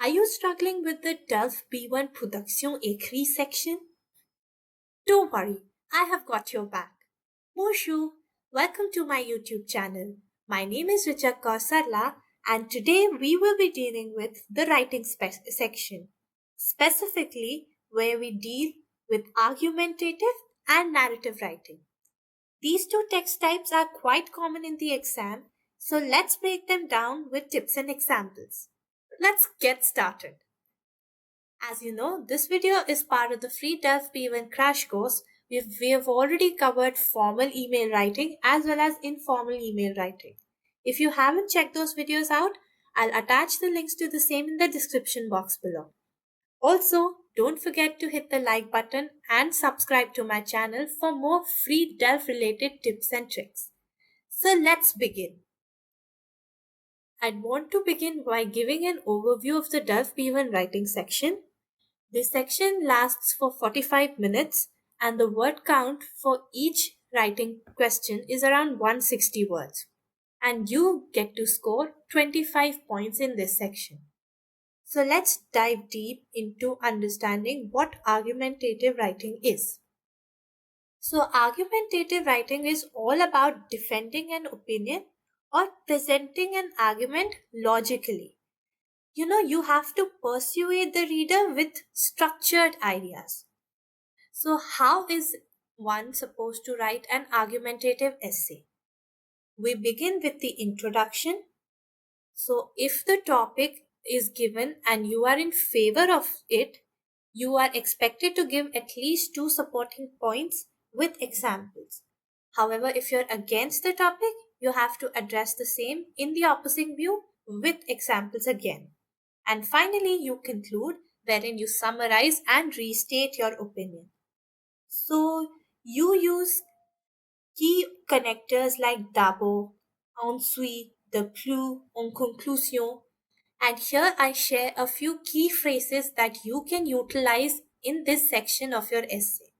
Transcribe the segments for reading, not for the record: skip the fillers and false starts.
Are you struggling with the Delft B1 Production Écrit section? Don't worry, I have got your back. Bonjour, welcome to my YouTube channel. My name is Richa Kausarla and today we will be dealing with the writing section, specifically where we deal with argumentative and narrative writing. These two text types are quite common in the exam, so let's break them down with tips and examples. Let's get started. As you know, this video is part of the free Delft B1 crash course. We have already covered formal email writing as well as informal email writing. If you haven't checked those videos out, I'll attach the links to the same in the description box below. Also, don't forget to hit the like button and subscribe to my channel for more free Delft related tips and tricks. So let's begin. I'd want to begin by giving an overview of the Delft B1 writing section. This section lasts for 45 minutes and the word count for each writing question is around 160 words. And you get to score 25 points in this section. So let's dive deep into understanding what argumentative writing is. So argumentative writing is all about defending an opinion or presenting an argument logically. You have to persuade the reader with structured ideas. So, how is one supposed to write an argumentative essay? We begin with the introduction. So, if the topic is given and you are in favor of it, you are expected to give at least two supporting points with examples. However, if you're against the topic, you have to address the same in the opposing view with examples again. And finally, you conclude wherein you summarize and restate your opinion. So, you use key connectors like d'abord, ensuite, de plus, en conclusion. And here I share a few key phrases that you can utilize in this section of your essay.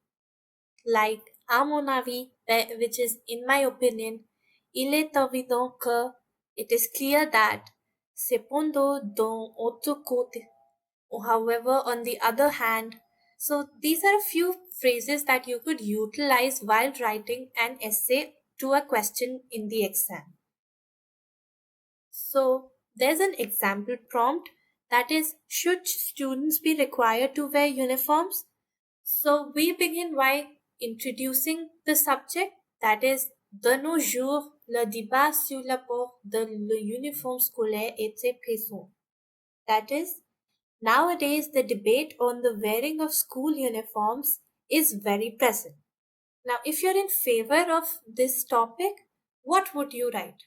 Like, à mon avis, which is in my opinion, il est évident que, it is clear that, cependant d'un autre côté, however, on the other hand. So these are a few phrases that you could utilize while writing an essay to a question in the exam. So there's an example prompt, that is, should students be required to wear uniforms? So we begin by introducing the subject, that is, de nos jours, le débat sur le port de l'uniforme scolaire était présent. That is, nowadays the debate on the wearing of school uniforms is very present. Now, if you're in favor of this topic, what would you write?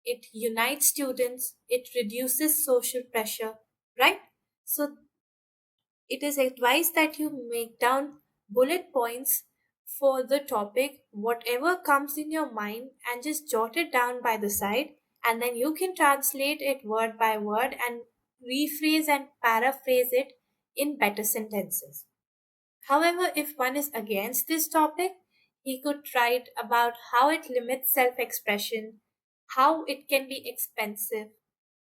It unites students, it reduces social pressure, right? So it is advised that you make down bullet points for the topic, whatever comes in your mind, and just jot it down by the side, and then you can translate it word by word and rephrase and paraphrase it in better sentences. However, if one is against this topic, he could write about how it limits self expression, how it can be expensive,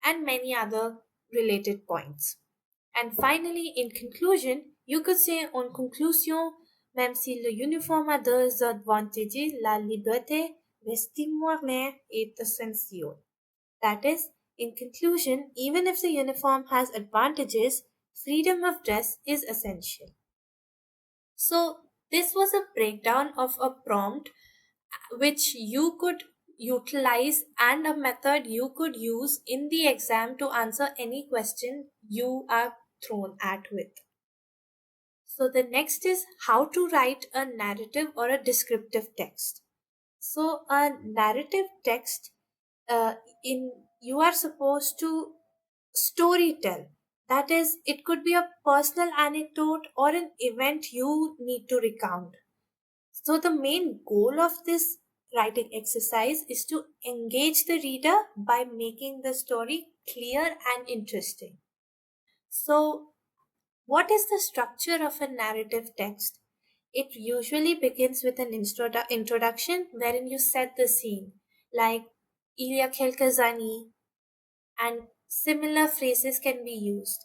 and many other related points. And finally, in conclusion, you could say, en conclusion, même si le uniforme a deux advantages, la liberté vestimentaire est essentielle. That is, in conclusion, even if the uniform has advantages, freedom of dress is essential. So, this was a breakdown of a prompt which you could utilize and a method you could use in the exam to answer any question you are thrown at with. So the next is how to write a narrative or a descriptive text. So a narrative text, in you are supposed to story tell. That is, it could be a personal anecdote or an event you need to recount. So the main goal of this writing exercise is to engage the reader by making the story clear and interesting. So what is the structure of a narrative text? It usually begins with an introduction wherein you set the scene, like il y a quelques années, and similar phrases can be used.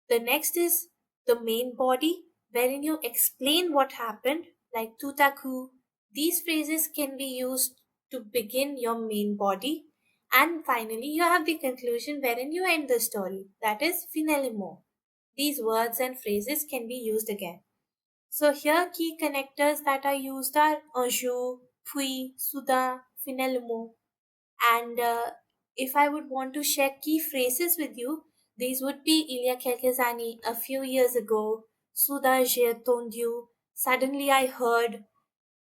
The next is the main body, wherein you explain what happened, like tout à coup. These phrases can be used to begin your main body. And finally, you have the conclusion wherein you end the story, that is finalement. These words and phrases can be used again. So here key connectors that are used are un jour, puis, soudain, finalement. And if I would want to share key phrases with you, these would be il y a quelques années, a few years ago, soudain j'ai entendu, suddenly I heard,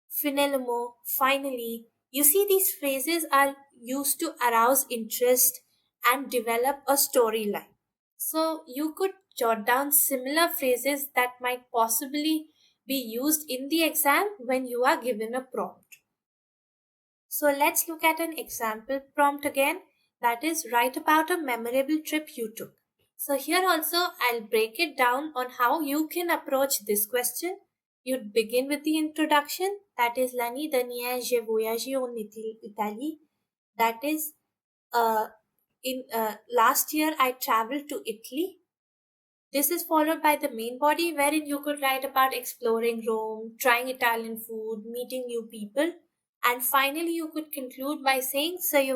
finalement, finally. You see, these phrases are used to arouse interest and develop a storyline. So you could jot down similar phrases that might possibly be used in the exam when you are given a prompt. So let's look at an example prompt again, that is, write about a memorable trip you took. So here also I'll break it down on how you can approach this question. You'd begin with the introduction, that is, l'année dernière j'ai voyagé en Italie. That is, in last year I traveled to Italy. This is followed by the main body, wherein you could write about exploring Rome, trying Italian food, meeting new people, and finally you could conclude by saying ce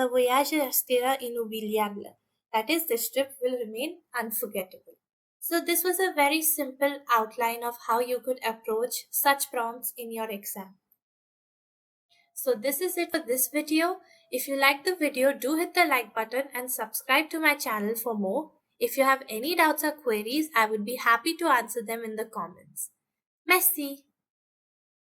voyage restera inoubliable. That is, this trip will remain unforgettable. So this was a very simple outline of how you could approach such prompts in your exam. So this is it for this video. If you like the video, do hit the like button and subscribe to my channel for more. If you have any doubts or queries, I would be happy to answer them in the comments. Merci!